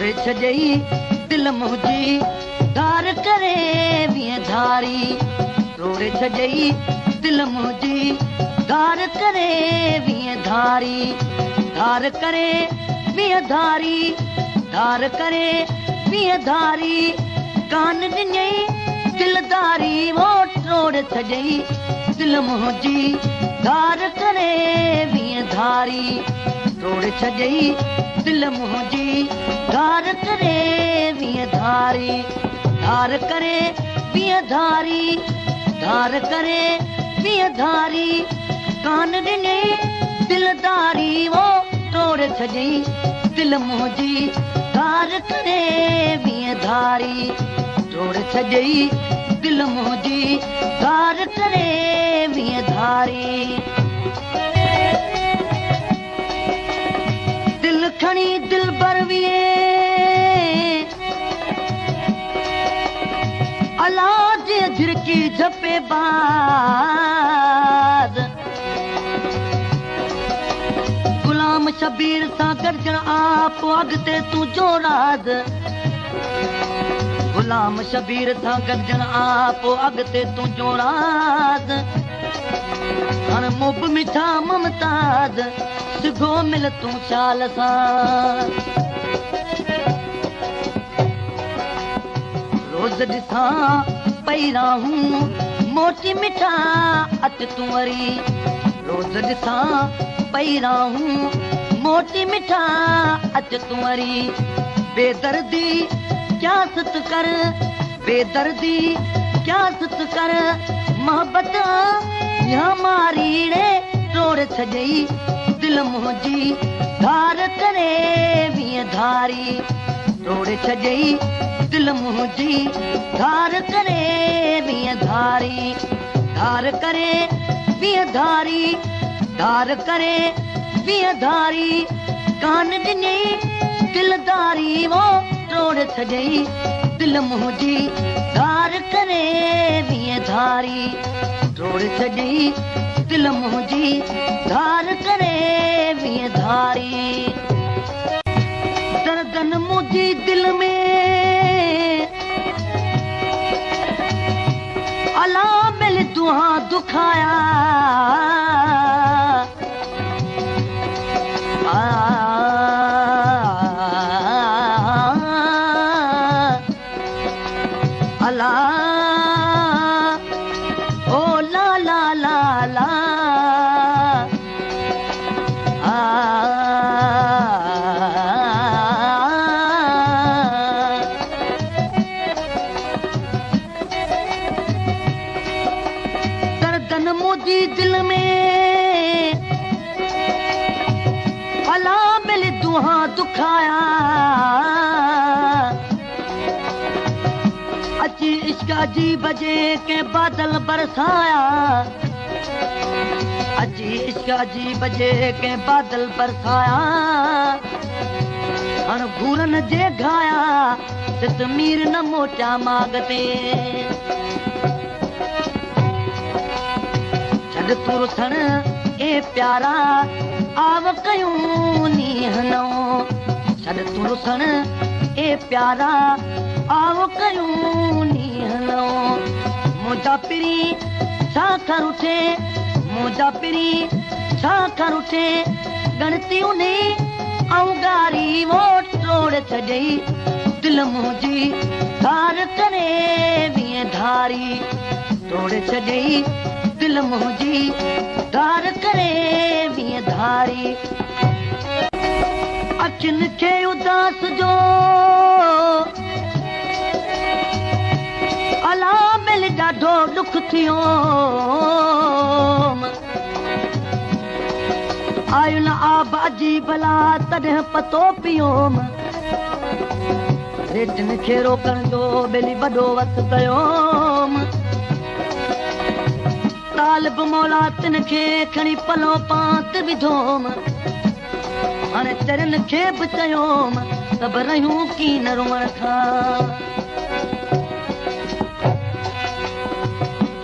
तोड़े छॾई दिल मुंहिंजी धार करे वीह धारी तोड़े छॾई दिल मुंहिंजी धार करे वीह धारी धार करे वीह धारी धार करे वीह धारी कान ॾिनई दिलदारी वो तोड़े छॾई दिल मुंहिंजी धार करे वीह धारी तोड़े छॾई दिल मुंहिंजी धार करे वीह धारी धार करे वीह धारी धार करे वीह धारी कान ॾिनई दिलदारी वो तोड़े छॾई दिल मुंहिंजी धार करे वीह धारी तोड़े छॾई दिल मुंहिंजी धार करे वीह धारी दिल खणी दिल भर वीहे अला जे झिरकी झपे बाद गुलाम शबीर सां गॾजण आप अॻिते तूं जोड़ाद गुलाम शबीर सां गॾजण आप अॻिते तूं जोड़ाद हाणे मुब मिठा ममताज सिघो मिल तूं चाल सां रोज़ ॾिसां पई रहूं मोटी मिठा अच तूं वरी रोज़ ॾिसां पई रहूं मोटी मिठा अच तूं वरी बेदर्दी क्या सत कर बेदर्दी क्या सत कर मोहब्बत हमारी रे तोड़ छॾई दिल मुंहिंजी धार करे वीह धारी तोड़ छॾई दिल मुंहिंजी धार करे वीह धारी धार करे वीह धारी धार करे वीह धारी कान ॾिनई दिलदारी वो तोड़ छॾई दिल मुंहिंजी धार करे वीह धारी तोड़ छॾई दिल मुंहिंजी धार करे वीह धारी दर्दन मुंहिंजी दिल में अला मिल दुआ दुखाया अला ओ ला ला ला ला दर्दन मुंहिंजी दिल में अला मिल दुआ दुखाया अची इश्क अजीब जे के बादल बरसाया अची इश्क अजीब जे के बादल बरसाया हण घूरन जे घाया सित मीर न मोटा मागते छॾ तूं रुसण ए प्यारा आव कयूं नीहनो छॾ तूं रुसण ए प्यारा आव कयूं नीहनो मुंहिंजा पिरी छा कर उठे मुंहिंजा पिरी छा कर उठे गणतियूं ने ऐं गारी वो तोड़ छॾई दिल मुंहिंजी धार करे वीह धारी तोड़ छॾई दिल मुंहिंजी धार करे वीह धारी अखियुनि खे उदास जो अला मिल ॾाढो दुख थियो आयु न आबाजी भला तॾहिं पतो पियोम रेतनि खे रोकण जो बेली वॾो वस कयोम तालिब मौलातिन खे खणी पलो पात विधोम हाणे चरनि खे बि चयोम सभु रहियूं कीन रुअण खां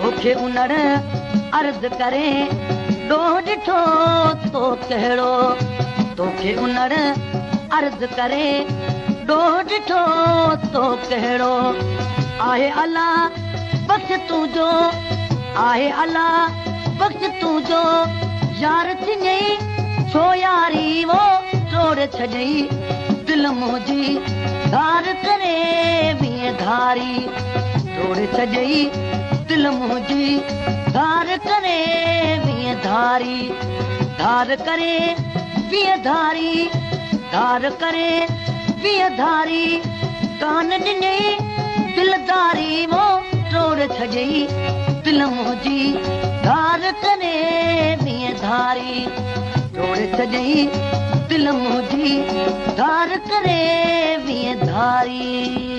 तोखे उनड़ अर्ज़ करे ॾोह ॾिठो तो कहिड़ो तोखे उनड़ अर्ज़ करे ॾोह ॾिठो तो कहिड़ो आहे अलाह बख़्श तुंहिंजो आहे अलाह बख़्श तुंहिंजो यार थियई छो यारी वो तोड़ छॾई दिलि मुंहिंजी धार करे वीह धारी तोड़ छॾई दिलि मुंहिंजी धार करे वीह धारी धार करे वीह धारी धार करे वीह धारी कान ॾिनई दिलदारी वो तोड़ छॾई दिलि मुंहिंजी धार करे वीह धारी तोड़ छॾई दिलि मुंहिंजी धार करे वीह धारी